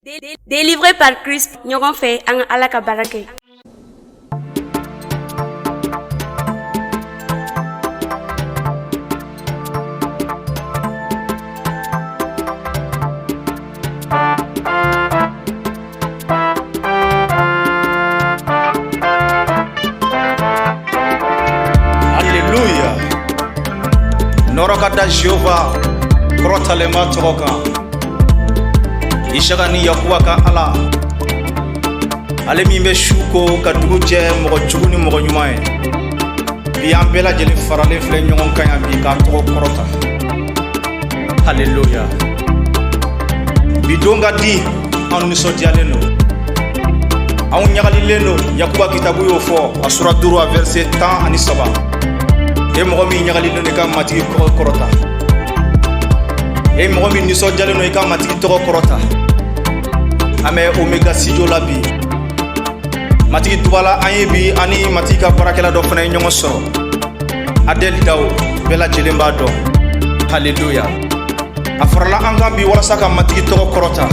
Délivré par Christ, ɲɔgɔn fɛ an ka Ala ka baara kɛ. Alléluia. Norokada Jehova korotalema toka. Ishagani yakuwa ka ala. Ale min bɛ shuko ka dugu jɛ mɔgɔ jugu ni mɔgɔ ɲuman ye. Bi an bɛɛ lajɛlen faralen filɛ ɲɔgɔn kan yan bi k'a tɔgɔ kɔrɔta. Alléluia. Bi don ka di an nisɔndiyalen don. Anw ɲagalilen don Yakuba kitabu y'o fɔ a sura 5 a verset 13. E mɔgɔ min ɲagalilen don i ka matigi tɔgɔ kɔrɔta. E mɔgɔ min nisɔndiyalen don i ka matigi tɔgɔ kɔrɔta. An bɛ Omega studio la bi. Matigi Tubala an ye bi ani matigi ka baarakɛla dɔ fana ye ɲɔgɔn sɔrɔ. Adel Dawo bɛɛ lajɛlen b'a dɔn. Alléluia. A farala an kan bi walasa ka matigi tɔgɔ kɔrɔta.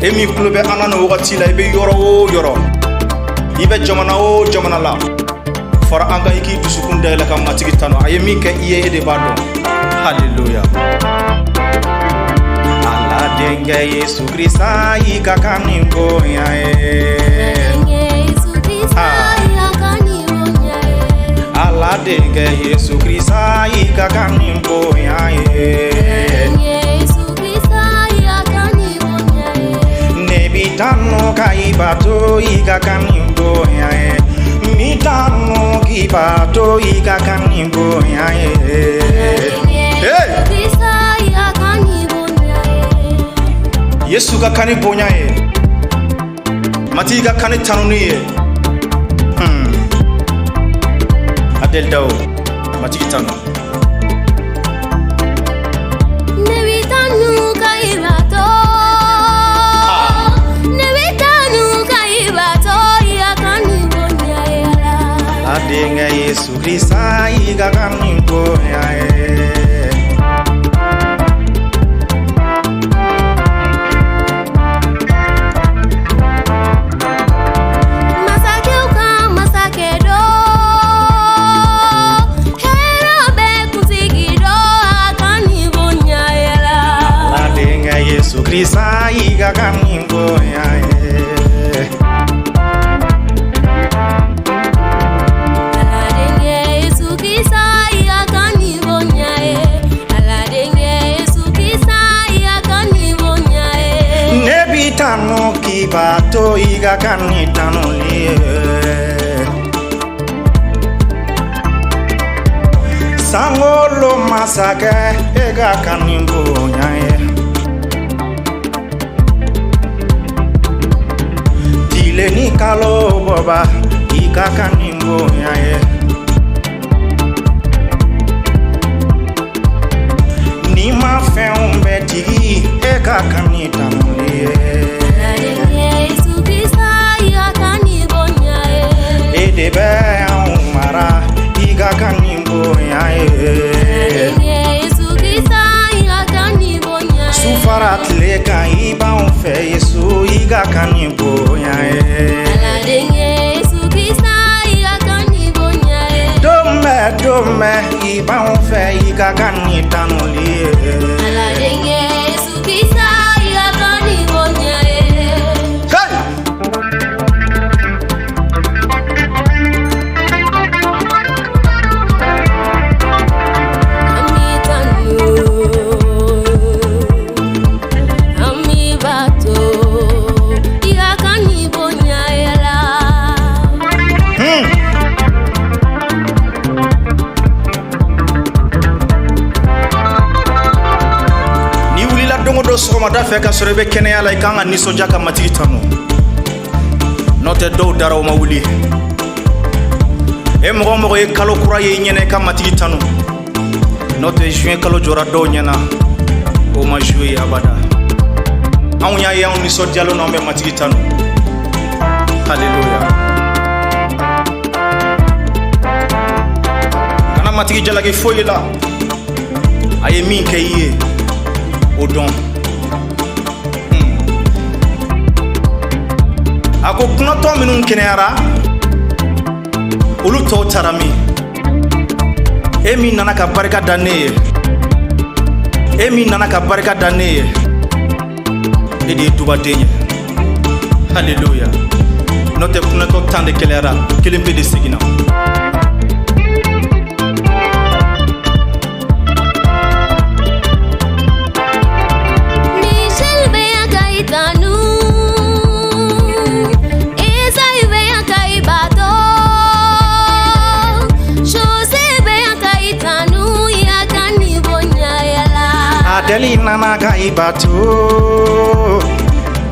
E min tulo bɛ an na nin wagati la i bɛ yɔrɔ o yɔrɔ. I bɛ jamana o jamana la. Fara an kan i k'i dusukun dayɛlɛ ka matigi tanu. A ye min kɛ i ye e de b'a dɔn. Alléluia. Ala denkɛ Yesu Krista i ka kan ni bonya ye. Ala denkɛ Yesu Krista i ka kan ni bonya ye. Ne bi tanu ka i bato i ka kan ni bonya ye. Mi tanu ki bato i ka kan ni bonya ye. Yesu ka kani bonya ye. Mati ka kani tanuni ye. Adel Dawo mati tanu. Nebi tanu ka ibato. Nebi tanu ka ibato ya kani bonya ye. Adenga Yesu Krista i ka kani bonya ye. Yesu Krista i ka kan ni bonya ye. Ala denge Yesu Krista i ka kan ni bonya ye. Ala denge Yesu Krista i ka kan ni bonya ye. Ne bi tanu ki bato i ka kan ni tanuli ye. Sangolo masakɛ e ka kan ni bonya ye. Ni kalo boba i ka kan ni bonya ye. Ni ma fɛnw bɛ digi e ka kan ni tanuli ye. Ala denge Yesu Krista i ka kan ni bonya ye. E de bɛ anw mara i ka kan ni bonya ye. Ala denge Yesu Krista i ka kan ni bonya ye. Sufara tile kan i b'anw fɛ Yesu i ka kan ni bonya ye. Ala denge Yesu Krista i ka kan ni bonya ye. Dome i b'anw fɛ i ka kan ni tanuli ye. Ala denge Yesu Krista i ka kan ni bonya ye. Ami tanu, ami bato, i ka kan ni bonya ye la. Dongo do sɔgɔmada fɛ ka sɔrɔ i bɛ kɛnɛya la i kan ka nisɔndiya ka matigi tanu. N'o tɛ dɔw dara o ma wuli. E mɔgɔ o mɔgɔ ye kalo kura ye i ɲɛna i ka matigi tanu. N'o tɛ juin kalo jɔra dɔw ɲɛna o ma jouer abada. Anw y'a ye anw nisɔndiyalen don an bɛ matigi tanu. Alléluia. Kana matigi jalaki foyi la. A ye min kɛ i ye o dɔn. ako kunatɔ minnu kɛnɛyara olu tɔw taara min e min nana ka barika da ne ye e min nana ka barika da ne ye e de ye dubaden ye haleluya n'o tɛ kunatɔ tan de kɛlɛyara kelen pe de seginna Adeli nana kai batu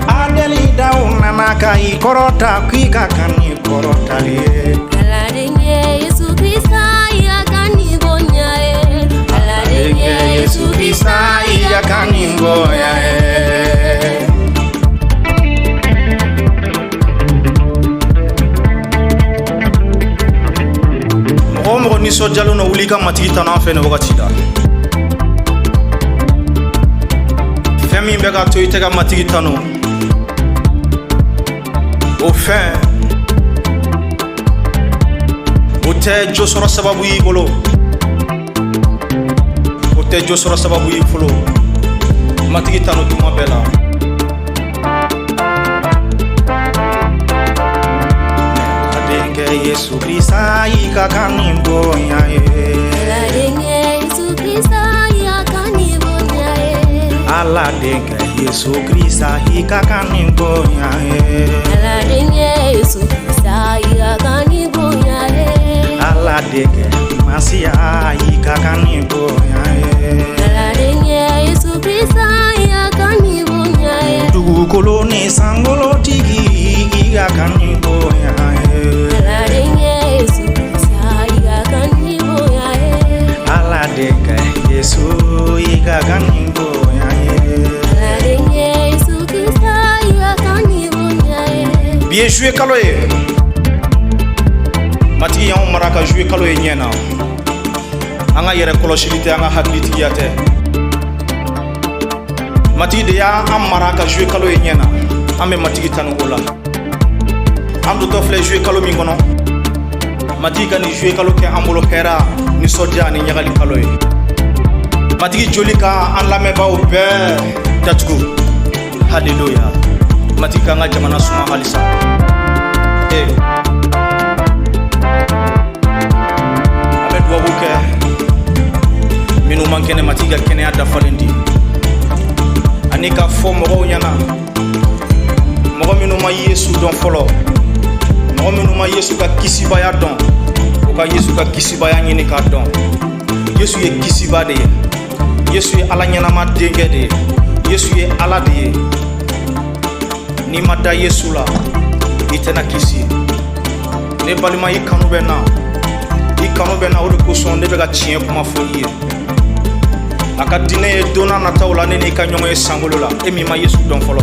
Adeli dau nana kai korota kwika kani korota liye Aladenye Yesu Krista ya kani bonya e Aladenye Yesu Krista ya kani bonya e Mɔgɔ nisɔndiyalen no wuli ka matigi tan an fɛ nin wagati la fɛn min bɛ ka to i tɛ ka matigi tanu o fɛn o tɛ jo sɔrɔ sababu y'i bolo o tɛ jo sɔrɔ sababu y'i bolo matigi tanu tuma bɛɛ la Aladenkɛ Yesu Krista y'i ka kan ni bonya ye Aladenye Yesu Krista ya kani bonya e Aladenkɛ Yesu Krista y'i ka kan ni bonya ye Aladenye Yesu Krista ya kani bonya e Aladenkɛ Masiya y'i ka kan ni bonya ye Aladenye Yesu Krista ya kani bonya e dugukolo ni sangolotigi y'i ka kan ni bonya ye Aladenye Yesu Krista ya kani bonya e Aladenkɛ Yesu y'i ka kan ni bonya ye Aladenye Yesu Krista ya kani bonya e bi ye juye kalo ye matigi y'anw mara ka juye kalo ye ɲɛ na an ka yɛrɛ kɔlɔsili tɛ an ka hakilitigiya tɛ matigi de y'an mara ka juye kalo ye ɲɛ na an bɛ matigi tanu o la an dotɔ filɛ juye kalo min kɔnɔ matigi ka nin juye kalo kɛ an bolo hɛra nisɔndiya ani ɲagali kalo ye matigi joli ka an lamɛnbaaw bɛɛ datugu haleluya matigi k'an ka jamana suma halisa an bɛ dubabu kɛ minnu man kɛnɛ matigi ka kɛnɛya dafalen di ani ka fɔ mɔgɔw ɲɛna mɔgɔ minnu ma Yesu dɔn fɔlɔ mɔgɔ minnu ma Yesu ka kisibaya dɔn u ka Yesu ka kisibaya ɲini k'a dɔn Yesu ye kisiba de ye Yesu ye Ala ɲɛnama denkɛ de ye Yesu ye Ala de ye n'i ma da Yesu la i tɛna kisi ne balima i kanu bɛ na o de kosɔn ne bɛ ka tiɲɛ kuma fɔ i ye a ka diinɛ ye donna nataw la ne n'i ka ɲɔgɔn ye sankolo la e min ma Yesu dɔn fɔlɔ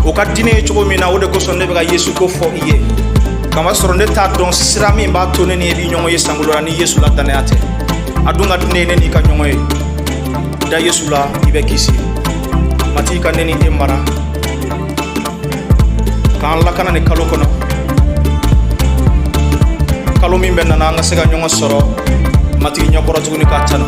o ka diinɛ ye cogo min na o de kosɔn ne bɛ ka Yesu ko fɔ i ye kamasɔrɔ ne t'a dɔn sira min b'a to ne ni e b'i ɲɔgɔn ye sankolo la ni Yesu la danaya tɛ a dun ka diinɛ ye ne n'i ka ɲɔgɔn ye da Yesu la i bɛ kisi matigi ka ne ni e mara k'an lakana ni kalo kɔnɔ kalo min bɛ nana an ka se ka ɲɔgɔn sɔrɔ matigi ɲɛkɔrɔ tuguni k'a tanu